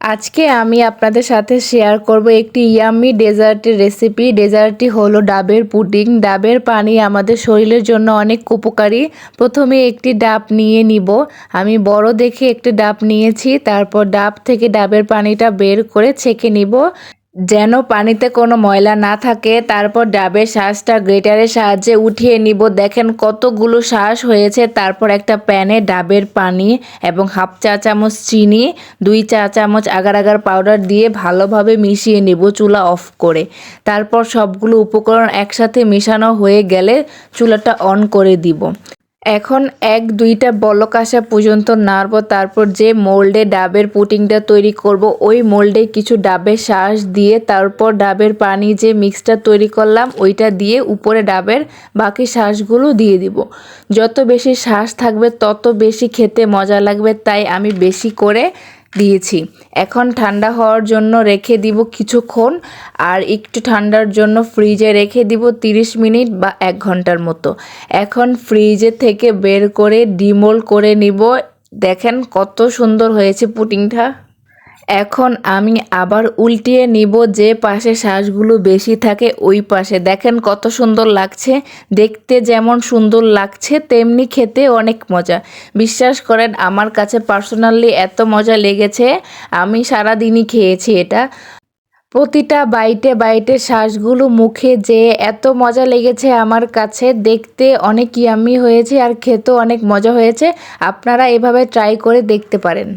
আজকে আমি আপনাদের সাথে শেয়ার করব একটি ইয়াম্মি ডেজার্টের রেসিপি। ডেজার্টটি হলো ডাবের পুডিং। ডাবের পানি আমাদের শরীরের জন্য অনেক উপকারী। প্রথমে একটি ডাব নিয়ে নিব। আমি বড় দেখে একটি ডাব নিয়েছি। তারপর ডাব থেকে ডাবের পানিটা বের করে ছেঁকে নিব, যেন পানিতে কোনো ময়লা না থাকে। তারপর ডাবের শাঁসটা গ্রেটারের সাহায্যে উঠিয়ে নিব। দেখেন কতগুলো শাঁস হয়েছে। তারপর একটা প্যানে ডাবের পানি এবং হাফ চা চামচ চিনি, 2 চা চামচ আগার আগার পাউডার দিয়ে ভালোভাবে মিশিয়ে নিব চুলা অফ করে। তারপর সবগুলো উপকরণ একসাথে মেশানো হয়ে গেলে চুলাটা অন করে দিব। এখন 1-2টা বলক আসা পর্যন্ত নাড়ব। তারপর যে মোল্ডে ডাবের পুডিংটা তৈরি করব ওই মোল্ডে কিছু ডাবের শাঁস দিয়ে তারপর ডাবের পানি যে মিক্সটা তৈরি করলাম ওইটা দিয়ে উপরে ডাবের বাকি শাঁসগুলো দিয়ে দিব। যত বেশি শাঁস থাকবে তত বেশি খেতে মজা লাগবে, তাই আমি বেশি করে দিয়েছি। এখন ঠান্ডা হওয়ার জন্য রেখে দিব কিছুক্ষণ, আর একটু ঠান্ডার জন্য ফ্রিজে রেখে দিব 30 মিনিট বা 1 ঘন্টার মতো। এখন ফ্রিজে থেকে বের করে ডিমোল্ড করে নিব। দেখেন কত সুন্দর হয়েছে পুডিংটা। এখন আমি আবার উল্টিয়ে নিব, যে পাশে শাঁসগুলো বেশি থাকে ওই পাশে। দেখেন কত সুন্দর লাগছে। দেখতে যেমন সুন্দর লাগছে তেমনি খেতে অনেক মজা। বিশ্বাস করেন আমার কাছে পার্সোনালি এত মজা লেগেছে, আমি সারাদিনই খেয়েছি এটা। প্রতিটা বাইটে বাইটে শাঁসগুলো মুখে যে এত মজা লেগেছে আমার কাছে। দেখতে অনেক ইয়াম্মি হয়েছে আর খেতেও অনেক মজা হয়েছে। আপনারা এভাবে ট্রাই করে দেখতে পারেন।